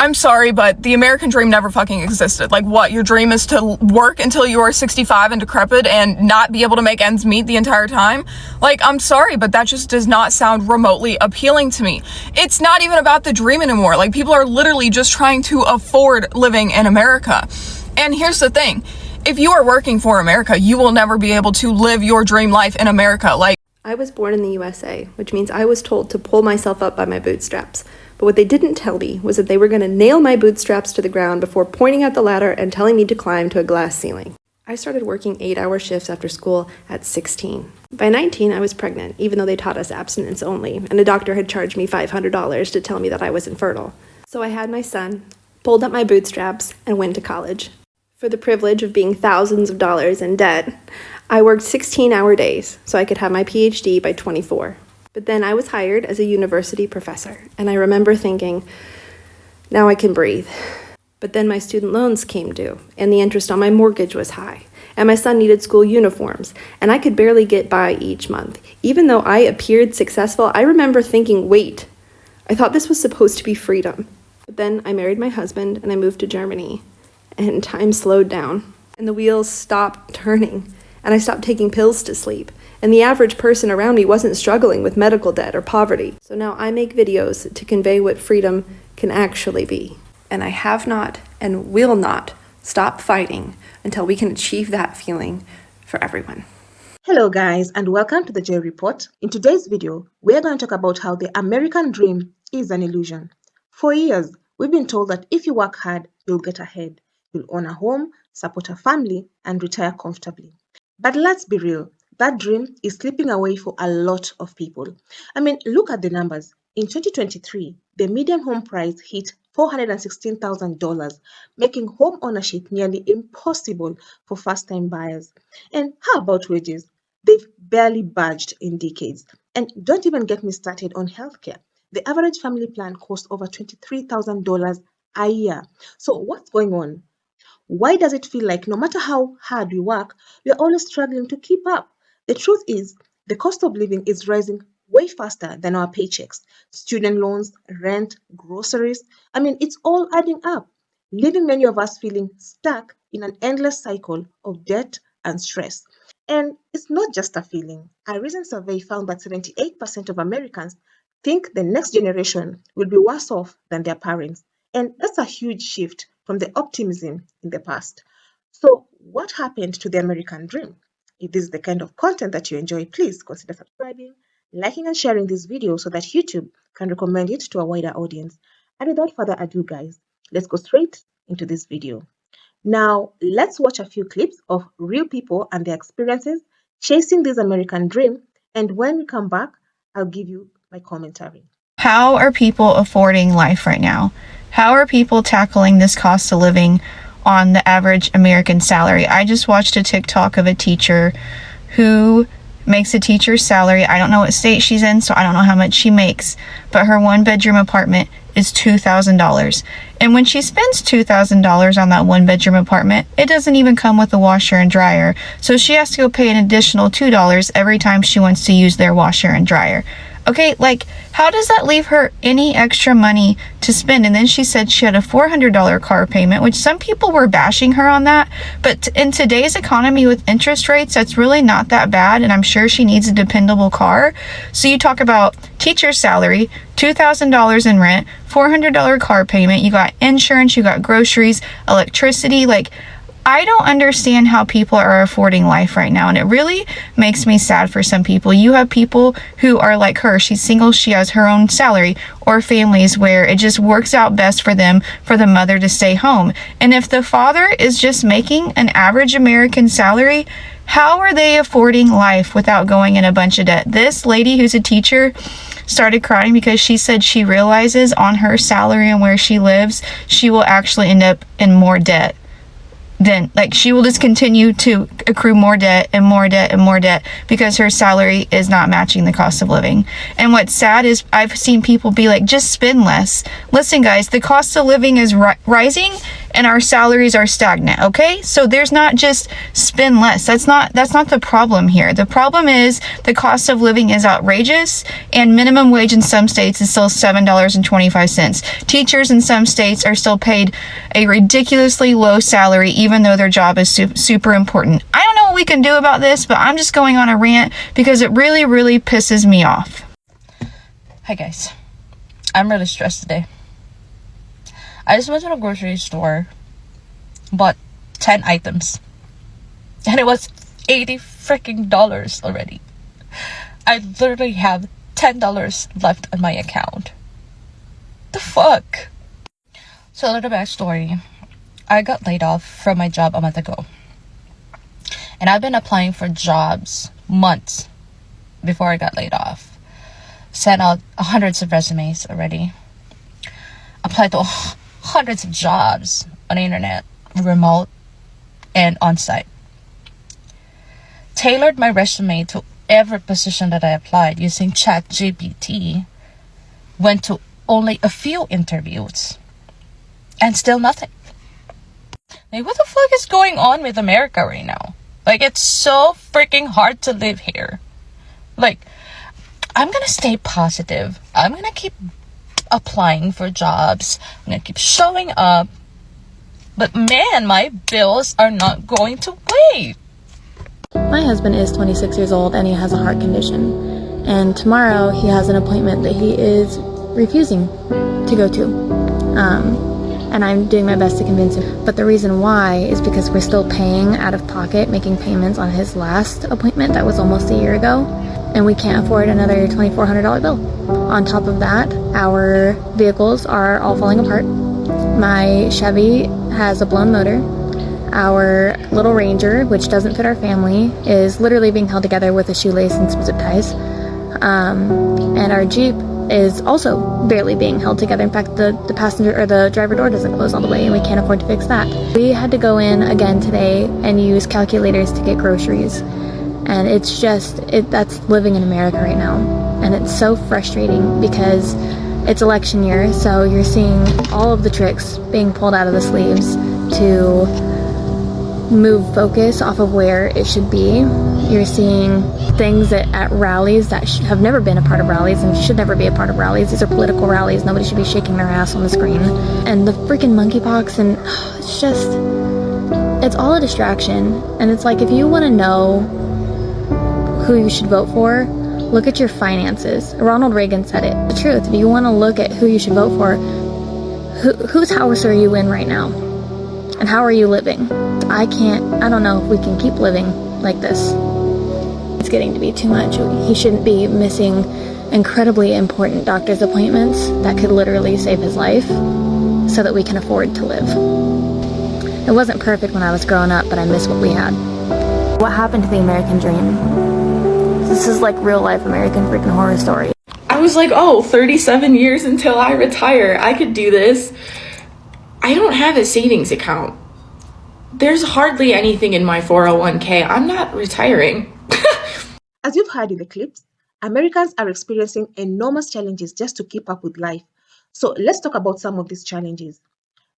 I'm sorry, but the American dream never fucking existed. Like, what? Your dream is to work until you are 65 and decrepit and not be able to make ends meet the entire time? Like, I'm sorry, but that just does not sound remotely appealing to me. It's not even about the dream anymore. Like, people are literally just trying to afford living in America. And here's the thing. If you are working for America, you will never be able to live your dream life in America. Like, I was born in the USA, which means I was told to pull myself up by my bootstraps. But what they didn't tell me was that they were going to nail my bootstraps to the ground before pointing at the ladder and telling me to climb to a glass ceiling. I started working 8-hour shifts after school at 16. By 19, I was pregnant, even though they taught us abstinence only, and a doctor had charged me $500 to tell me that I was infertile. So I had my son, pulled up my bootstraps, and went to college. For the privilege of being thousands of dollars in debt, I worked 16-hour days so I could have my PhD by 24. But then I was hired as a university professor, and I remember thinking, now I can breathe. But then my student loans came due, and the interest on my mortgage was high, and my son needed school uniforms, and I could barely get by each month. Even though I appeared successful, I remember thinking, wait, I thought this was supposed to be freedom. But then I married my husband, and I moved to Germany, and time slowed down, and the wheels stopped turning, and I stopped taking pills to sleep. And the average person around me wasn't struggling with medical debt or poverty. So now I make videos to convey what freedom can actually be. And I have not and will not stop fighting until we can achieve that feeling for everyone. Hello guys, and welcome to the Joy Report. In today's video, we're going to talk about how the American dream is an illusion. For years, we've been told that if you work hard, you'll get ahead. You'll own a home, support a family, and retire comfortably. But let's be real. That dream is slipping away for a lot of people. I mean, look at the numbers. In 2023, the median home price hit $416,000, making home ownership nearly impossible for first-time buyers. And how about wages? They've barely budged in decades. And don't even get me started on healthcare. The average family plan costs over $23,000 a year. So what's going on? Why does it feel like no matter how hard we work, we are always struggling to keep up? The truth is, the cost of living is rising way faster than our paychecks. Student loans, rent, groceries. I mean, it's all adding up, leaving many of us feeling stuck in an endless cycle of debt and stress. And it's not just a feeling. A recent survey found that 78% of Americans think the next generation will be worse off than their parents. And that's a huge shift from the optimism in the past. So, what happened to the American dream? If this is the kind of content that you enjoy, please consider subscribing, liking, and sharing this video so that YouTube can recommend it to a wider audience. And without further ado, guys, let's go straight into this video. Now, let's watch a few clips of real people and their experiences chasing this American dream. And when we come back, I'll give you my commentary. How are people affording life right now? How are people tackling this cost of living on the average American salary? I just watched a TikTok of a teacher who makes a teacher's salary. I don't know what state she's in, so I don't know how much she makes, but her one-bedroom apartment is $2,000. And when she spends $2,000 on that one-bedroom apartment, it doesn't even come with a washer and dryer. So she has to go pay an additional $2 every time she wants to use their washer and dryer. Okay, like, how does that leave her any extra money to spend? And then she said she had a $400 car payment, which some people were bashing her on that. But in today's economy with interest rates, that's really not that bad. And I'm sure she needs a dependable car. So you talk about teacher's salary, $2,000 in rent, $400 car payment. You got insurance, you got groceries, electricity. Like, I don't understand how people are affording life right now, and it really makes me sad for some people. You have people who are like her. She's single, she has her own salary, or families where it just works out best for them for the mother to stay home. And if the father is just making an average American salary, how are they affording life without going in a bunch of debt? This lady who's a teacher started crying because she said she realizes on her salary and where she lives, she will actually end up in more debt. Then, like, she will just continue to accrue more debt and more debt and more debt because her salary is not matching the cost of living. And what's sad is I've seen people be like, just spend less. Listen, guys, the cost of living is rising, and our salaries are stagnant, okay? So there's not just spend less. That's not the problem here. The problem is the cost of living is outrageous, and minimum wage in some states is still $7.25. Teachers in some states are still paid a ridiculously low salary, even though their job is super important. I don't know what we can do about this, but I'm just going on a rant because it really, really pisses me off. Hi guys, I'm really stressed today. I just went to the grocery store, bought 10 items, and it was $80 freaking already. I literally have $10 left on my account. The fuck? So a little backstory. I got laid off from my job a month ago. And I've been applying for jobs months before I got laid off. Sent out hundreds of resumes already. Applied to hundreds of jobs on the internet, remote and on-site. Tailored my resume to every position that I applied using ChatGPT. Went to only a few interviews. And still nothing. Like, what the fuck is going on with America right now? Like, it's so freaking hard to live here. Like, I'm gonna stay positive. I'm gonna keep applying for jobs. I'm gonna keep showing up. But man, my bills are not going to wait. My husband is 26 years old and he has a heart condition. And tomorrow he has an appointment that he is refusing to go to. And I'm doing my best to convince him. But the reason why is because we're still paying out of pocket, making payments on his last appointment that was almost a year ago. And we can't afford another $2,400 bill. On top of that, our vehicles are all falling apart. My Chevy has a blown motor. Our little Ranger, which doesn't fit our family, is literally being held together with a shoelace and some zip ties. And our Jeep is also barely being held together. In fact, the passenger or the driver door doesn't close all the way, and we can't afford to fix that. We had to go in again today and use calculators to get groceries. And it's just, that's living in America right now. And it's so frustrating because it's election year, so you're seeing all of the tricks being pulled out of the sleeves to move focus off of where it should be. You're seeing things at rallies that have never been a part of rallies and should never be a part of rallies. These are political rallies. Nobody should be shaking their ass on the screen. And the freaking monkeypox, and it's just, it's all a distraction. And it's like, if you want to know who you should vote for, look at your finances. Ronald Reagan said it. The truth, if you want to look at who you should vote for, whose house are you in right now? And how are you living? I don't know if we can keep living like this. It's getting to be too much. He shouldn't be missing incredibly important doctor's appointments that could literally save his life so that we can afford to live. It wasn't perfect when I was growing up, but I miss what we had. What happened to the American dream? This is like real life American freaking horror story. I was like, oh, 37 years until I retire. I could do this. I don't have a savings account. There's hardly anything in my 401k. I'm not retiring. As you've heard in the clips, Americans are experiencing enormous challenges just to keep up with life. So let's talk about some of these challenges.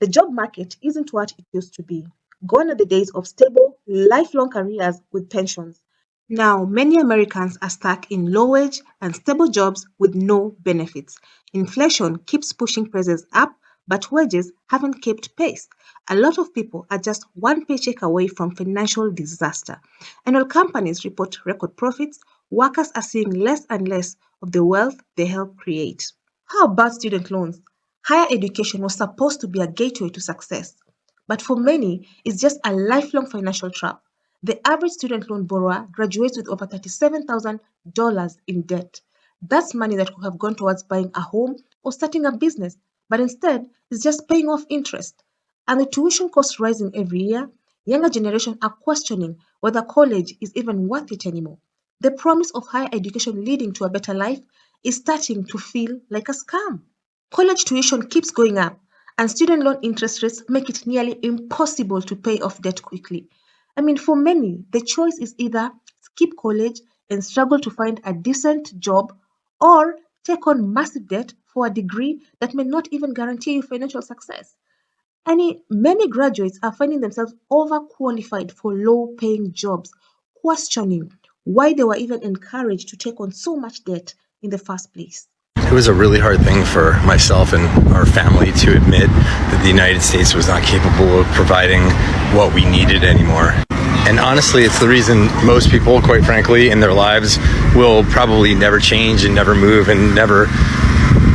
The job market isn't what it used to be. Gone are the days of stable, lifelong careers with pensions. Now, many Americans are stuck in low-wage and stable jobs with no benefits. Inflation keeps pushing prices up, but wages haven't kept pace. A lot of people are just one paycheck away from financial disaster. And while companies report record profits, workers are seeing less and less of the wealth they help create. How about student loans? Higher education was supposed to be a gateway to success, but for many, it's just a lifelong financial trap. The average student loan borrower graduates with over $37,000 in debt. That's money that could have gone towards buying a home or starting a business, but instead it's just paying off interest. And the tuition costs rising every year, younger generations are questioning whether college is even worth it anymore. The promise of higher education leading to a better life is starting to feel like a scam. College tuition keeps going up, and student loan interest rates make it nearly impossible to pay off debt quickly. I mean, for many, the choice is either skip college and struggle to find a decent job, or take on massive debt for a degree that may not even guarantee you financial success. Many graduates are finding themselves overqualified for low-paying jobs, questioning why they were even encouraged to take on so much debt in the first place. It was a really hard thing for myself and our family to admit that the United States was not capable of providing what we needed anymore. And honestly, it's the reason most people, quite frankly, in their lives will probably never change and never move and never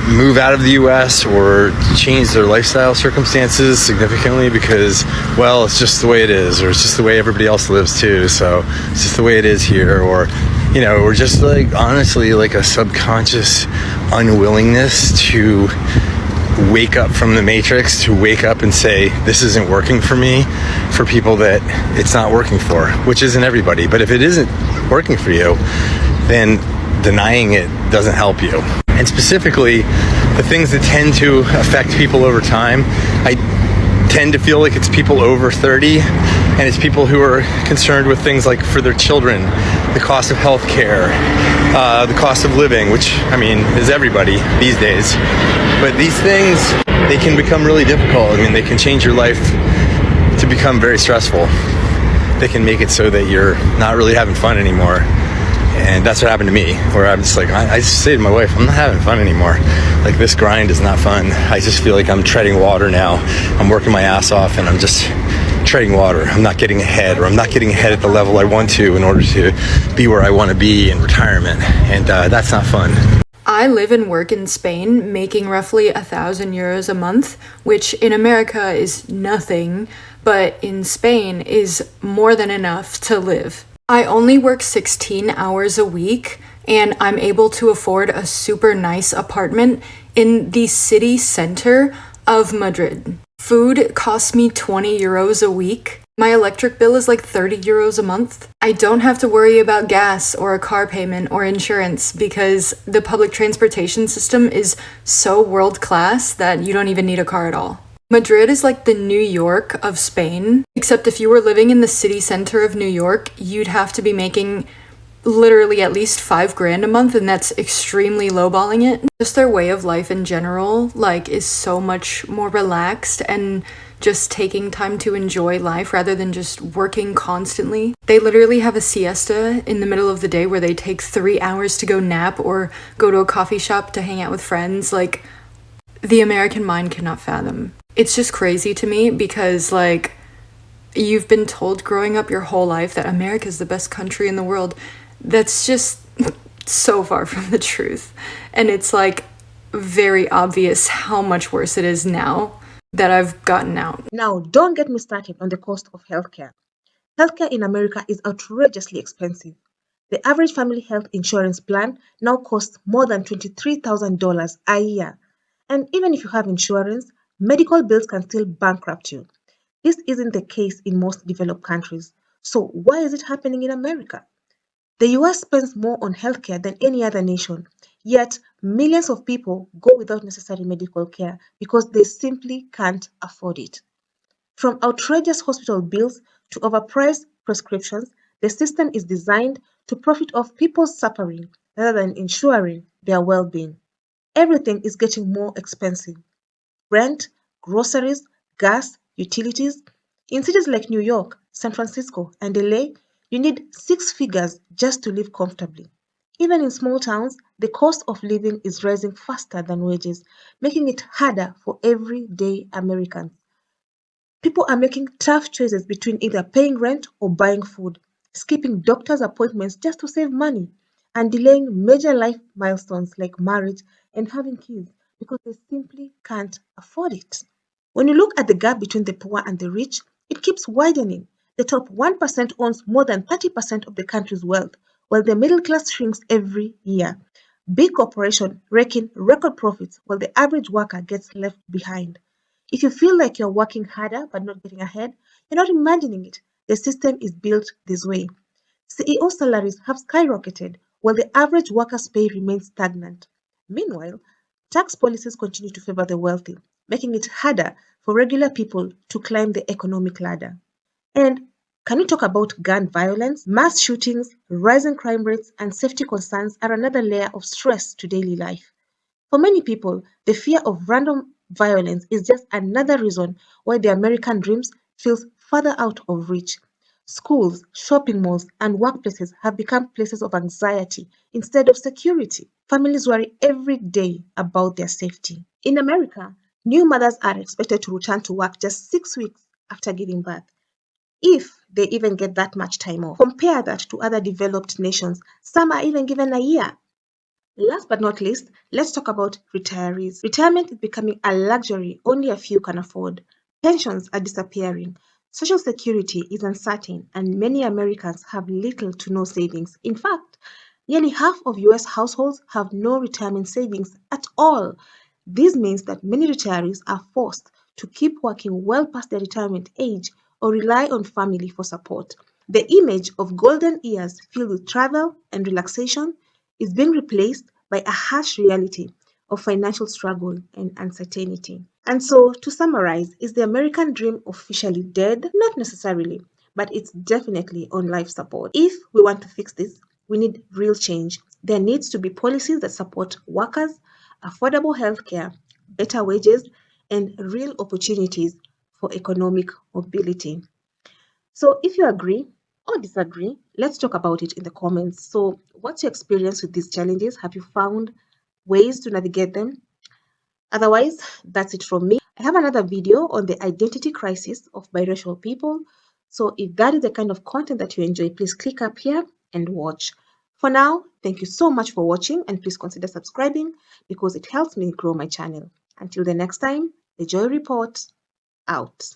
move out of the US or change their lifestyle circumstances significantly because, well, it's just the way it is, or it's just the way everybody else lives too, so it's just the way it is here, or we're just like, honestly, like a subconscious unwillingness to wake up from the matrix, to wake up and say, this isn't working for me, for people that it's not working for, which isn't everybody. But if it isn't working for you, then denying it doesn't help you. And specifically, the things that tend to affect people over time, I tend to feel like it's people over 30, and it's people who are concerned with things like for their children, the cost of health care, the cost of living, which, I mean, is everybody these days. But these things, they can become really difficult. I mean, they can change your life to become very stressful. They can make it so that you're not really having fun anymore. And that's what happened to me, where I'm just like, I just say to my wife, I'm not having fun anymore. Like, this grind is not fun. I just feel like I'm treading water now. I'm working my ass off and I'm just treading water. I'm not getting ahead, or I'm not getting ahead at the level I want to in order to be where I want to be in retirement. And that's not fun. I live and work in Spain, making roughly 1,000 euros a month, which in America is nothing, but in Spain is more than enough to live. I only work 16 hours a week, and I'm able to afford a super nice apartment in the city center of Madrid. Food costs me 20 euros a week. My electric bill is like 30 euros a month. I don't have to worry about gas or a car payment or insurance because the public transportation system is so world class that you don't even need a car at all. Madrid is like the New York of Spain, except if you were living in the city center of New York, you'd have to be making literally at least $5,000 a month, and that's extremely lowballing it. Just their way of life in general, like, is so much more relaxed and just taking time to enjoy life rather than just working constantly. They literally have a siesta in the middle of the day where they take 3 hours to go nap or go to a coffee shop to hang out with friends. Like, the American mind cannot fathom. It's just crazy to me because, like, you've been told growing up your whole life that America is the best country in the world. That's just so far from the truth. And it's, like, very obvious how much worse it is now that I've gotten out. Now, don't get me started on the cost of healthcare. Healthcare in America is outrageously expensive. The average family health insurance plan now costs more than $23,000 a year. And even if you have insurance, medical bills can still bankrupt you. This isn't the case in most developed countries. So why is it happening in America? The US spends more on healthcare than any other nation, yet millions of people go without necessary medical care because they simply can't afford it. From outrageous hospital bills to overpriced prescriptions, the system is designed to profit off people's suffering rather than ensuring their well being. Everything is getting more expensive: rent, groceries, gas, utilities. In cities like New York, San Francisco, and LA, you need six figures just to live comfortably. Even in small towns, the cost of living is rising faster than wages, making it harder for everyday Americans. People are making tough choices between either paying rent or buying food, skipping doctor's appointments just to save money, and delaying major life milestones like marriage and having kids because they simply can't afford it. When you look at the gap between the poor and the rich, it keeps widening. The top 1% owns more than 30% of the country's wealth, while the middle class shrinks every year. Big corporations rake in record profits while the average worker gets left behind. If you feel like you're working harder but not getting ahead, you're not imagining it. The system is built this way. CEO salaries have skyrocketed while the average worker's pay remains stagnant. Meanwhile, tax policies continue to favor the wealthy, making it harder for regular people to climb the economic ladder. And can we talk about gun violence? Mass shootings, rising crime rates, and safety concerns are another layer of stress to daily life. For many people, the fear of random violence is just another reason why the American dreams feels further out of reach. Schools, shopping malls, and workplaces have become places of anxiety instead of security. Families worry every day about their safety. In America, new mothers are expected to return to work just 6 weeks after giving birth, if they even get that much time off. Compare that to other developed nations. Some are even given a year. Last but not least, let's talk about retirees. Retirement is becoming a luxury only a few can afford. Pensions are disappearing. Social security is uncertain, and many Americans have little to no savings. In fact, nearly half of US households have no retirement savings at all. This means that many retirees are forced to keep working well past their retirement age or rely on family for support. The image of golden years filled with travel and relaxation is being replaced by a harsh reality of financial struggle and uncertainty. And so, to summarize, is the American dream officially dead? Not necessarily, but it's definitely on life support. If we want to fix this, we need real change. There needs to be policies that support workers, affordable healthcare, better wages, and real opportunities for economic mobility. So, if you agree or disagree, let's talk about it in the comments. So, what's your experience with these challenges? Have you found ways to navigate them? Otherwise, that's it from me. I have another video on the identity crisis of biracial people. So, if that is the kind of content that you enjoy, please click up here and watch. For now, thank you so much for watching, and please consider subscribing because it helps me grow my channel. Until the next time, the Joy Report out.